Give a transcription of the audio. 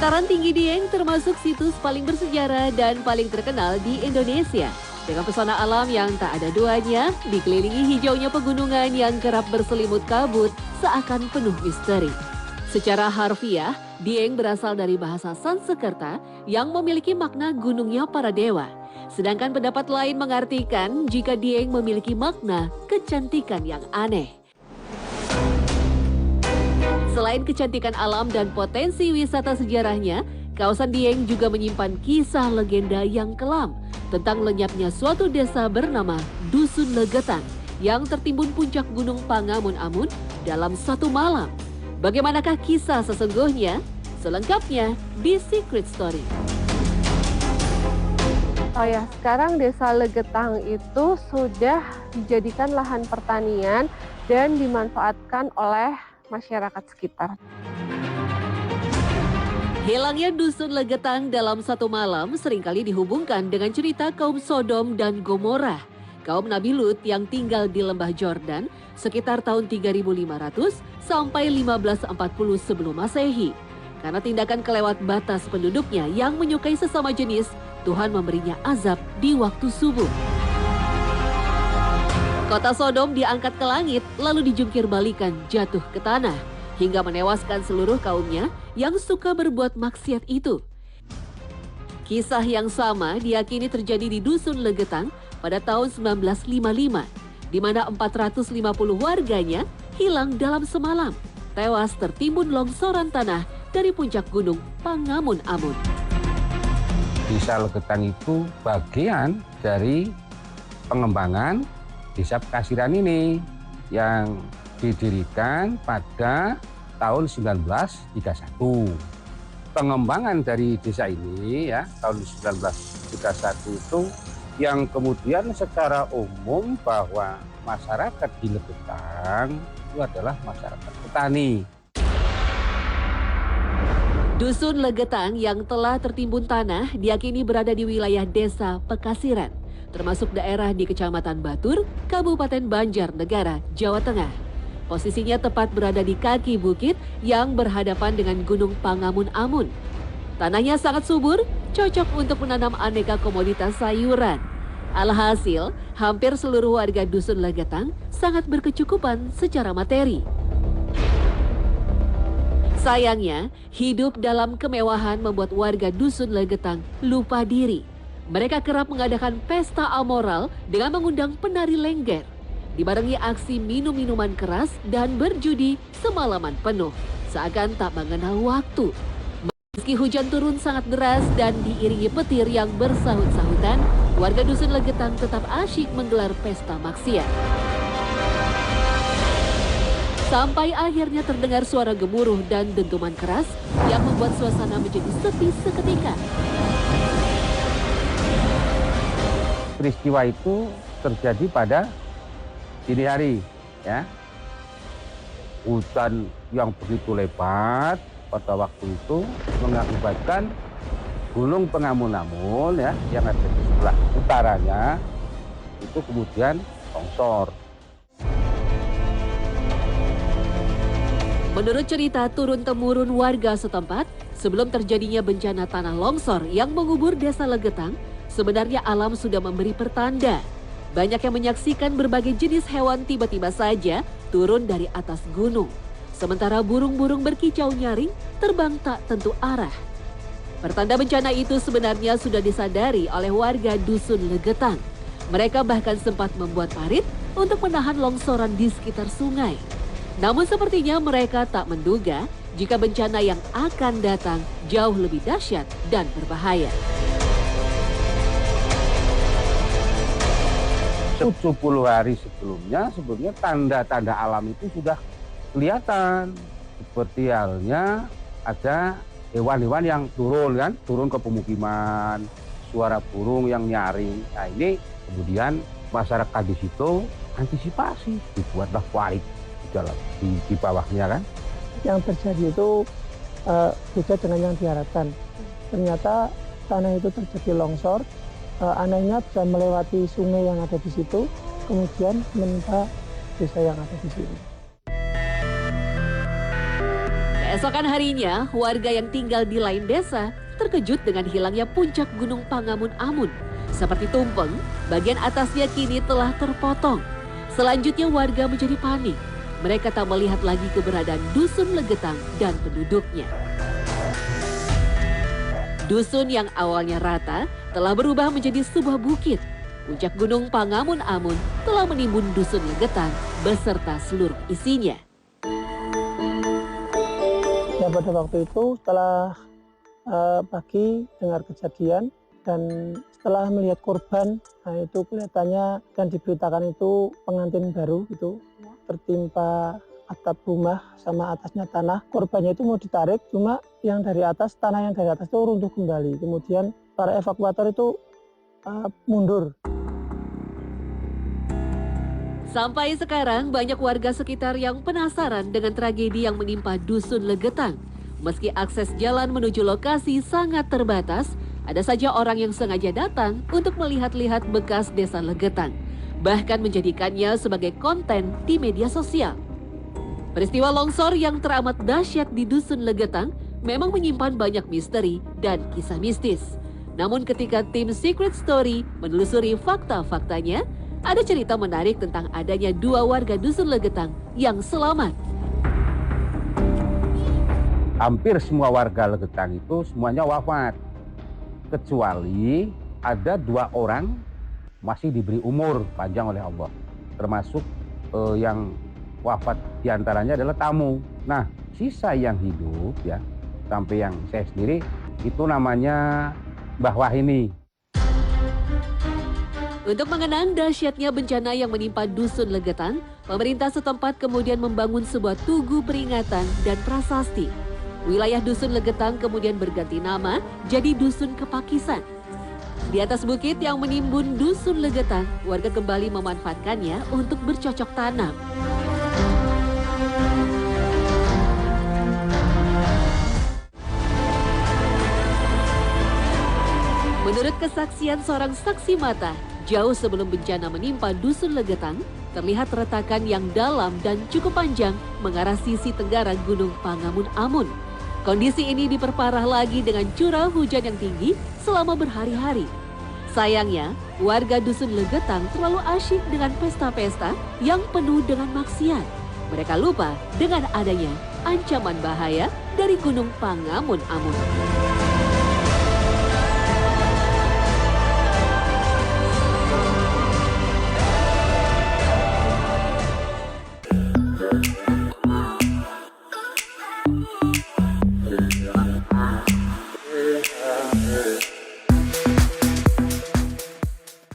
Dataran tinggi Dieng termasuk situs paling bersejarah dan paling terkenal di Indonesia. Dengan pesona alam yang tak ada duanya, dikelilingi hijaunya pegunungan yang kerap berselimut kabut seakan penuh misteri. Secara harfiah, Dieng berasal dari bahasa Sanskerta yang memiliki makna gunungnya para dewa. Sedangkan pendapat lain mengartikan jika Dieng memiliki makna kecantikan yang aneh. Selain kecantikan alam dan potensi wisata sejarahnya, kawasan Dieng juga menyimpan kisah legenda yang kelam tentang lenyapnya suatu desa bernama Dusun Legetang yang tertimbun puncak Gunung Pangamun-Amun dalam satu malam. Bagaimanakah kisah sesungguhnya? Selengkapnya di Secret Story. Oh ya, sekarang Desa Legetang itu sudah dijadikan lahan pertanian dan dimanfaatkan oleh masyarakat sekitar. Hilangnya Dusun Legetang dalam satu malam seringkali dihubungkan dengan cerita kaum Sodom dan Gomora, kaum Nabi Lut yang tinggal di lembah Jordan sekitar tahun 3500 sampai 1540 sebelum Masehi. Karena tindakan kelewat batas penduduknya yang menyukai sesama jenis, Tuhan memberinya azab di waktu subuh. Kota Sodom diangkat ke langit lalu dijungkir balikan jatuh ke tanah hingga menewaskan seluruh kaumnya yang suka berbuat maksiat itu. Kisah yang sama diyakini terjadi di Dusun Legetang pada tahun 1955, di mana 450 warganya hilang dalam semalam, tewas tertimbun longsoran tanah dari puncak Gunung Pangamun-Amun. Desa Legetang itu bagian dari pengembangan Desa Pekasiran ini yang didirikan pada tahun 1931. Pengembangan dari desa ini ya tahun 1931 itu yang kemudian secara umum bahwa masyarakat di Legetang itu adalah masyarakat petani. Dusun Legetang yang telah tertimbun tanah diyakini berada di wilayah Desa Pekasiran, termasuk daerah di Kecamatan Batur, Kabupaten Banjarnegara, Jawa Tengah. Posisinya tepat berada di kaki bukit yang berhadapan dengan Gunung Pangamun-Amun. Tanahnya sangat subur, cocok untuk menanam aneka komoditas sayuran. Alhasil, hampir seluruh warga Dusun Legetang sangat berkecukupan secara materi. Sayangnya, hidup dalam kemewahan membuat warga Dusun Legetang lupa diri. Mereka kerap mengadakan pesta amoral dengan mengundang penari lengger, dibarengi aksi minum-minuman keras dan berjudi semalaman penuh, seakan tak mengenal waktu. Meski hujan turun sangat deras dan diiringi petir yang bersahut-sahutan, warga Dusun Legetang tetap asyik menggelar pesta maksiat. Sampai akhirnya terdengar suara gemuruh dan dentuman keras yang membuat suasana menjadi sepi seketika. Peristiwa itu terjadi pada dini hari, ya. Hujan yang begitu lebat pada waktu itu mengakibatkan Gunung Pangamun-Amun ya yang ada di sebelah utaranya itu kemudian longsor. Menurut cerita turun-temurun warga setempat, sebelum terjadinya bencana tanah longsor yang mengubur Desa Legetang, sebenarnya alam sudah memberi pertanda. Banyak yang menyaksikan berbagai jenis hewan tiba-tiba saja turun dari atas gunung. Sementara burung-burung berkicau nyaring terbang tak tentu arah. Pertanda bencana itu sebenarnya sudah disadari oleh warga Dusun Legetang. Mereka bahkan sempat membuat parit untuk menahan longsoran di sekitar sungai. Namun sepertinya mereka tak menduga jika bencana yang akan datang jauh lebih dahsyat dan berbahaya. 10 hari sebelumnya tanda-tanda alam itu sudah kelihatan. Seperti halnya ada hewan-hewan yang turun ke pemukiman, suara burung yang nyaring. Nah ini kemudian masyarakat di situ antisipasi, dibuatlah parit di bawahnya kan. Yang terjadi itu beda dengan yang diharapkan. Ternyata tanah itu terjadi longsor, anehnya bisa melewati sungai yang ada di situ, kemudian menimpa desa yang ada di sini. Keesokan harinya, warga yang tinggal di lain desa terkejut dengan hilangnya puncak Gunung Pangamun-Amun. Seperti tumpeng, bagian atasnya kini telah terpotong. Selanjutnya warga menjadi panik. Mereka tak melihat lagi keberadaan Dusun Legetang dan penduduknya. Dusun yang awalnya rata telah berubah menjadi sebuah bukit. Puncak Gunung Pangamun-Amun telah menimbun Dusun Legetang beserta seluruh isinya. Ya, pada waktu itu setelah pagi dengar kejadian dan setelah melihat korban, nah itu kelihatannya dan diberitakan itu pengantin baru itu tertimpa atap rumah sama atasnya tanah. Korbannya itu mau ditarik, cuma yang dari atas, tanah yang dari atas itu runtuh kembali. Kemudian para evakuator itu mundur. Sampai sekarang banyak warga sekitar yang penasaran dengan tragedi yang menimpa Dusun Legetang. Meski akses jalan menuju lokasi sangat terbatas, ada saja orang yang sengaja datang untuk melihat-lihat bekas desa Legetang, bahkan menjadikannya sebagai konten di media sosial. Peristiwa longsor yang teramat dahsyat di Dusun Legetang memang menyimpan banyak misteri dan kisah mistis. Namun ketika tim Secret Story menelusuri fakta-faktanya, ada cerita menarik tentang adanya 2 warga Dusun Legetang yang selamat. Hampir semua warga Legetang itu semuanya wafat. Kecuali ada 2 orang masih diberi umur panjang oleh Allah. Termasuk yang wafat diantaranya adalah tamu. Nah, sisa yang hidup ya, sampai yang saya sendiri, itu namanya Mbah Wahini. Untuk mengenang dahsyatnya bencana yang menimpa Dusun Legetang, pemerintah setempat kemudian membangun sebuah tugu peringatan dan prasasti. Wilayah Dusun Legetang kemudian berganti nama jadi Dusun Kepakisan. Di atas bukit yang menimbun Dusun Legetang, warga kembali memanfaatkannya untuk bercocok tanam. Menurut kesaksian seorang saksi mata, jauh sebelum bencana menimpa Dusun Legetang, terlihat retakan yang dalam dan cukup panjang mengarah sisi tenggara Gunung Pangamun-Amun. Kondisi ini diperparah lagi dengan curah hujan yang tinggi selama berhari-hari. Sayangnya, warga Dusun Legetang terlalu asyik dengan pesta-pesta yang penuh dengan maksiat. Mereka lupa dengan adanya ancaman bahaya dari Gunung Pangamun-Amun.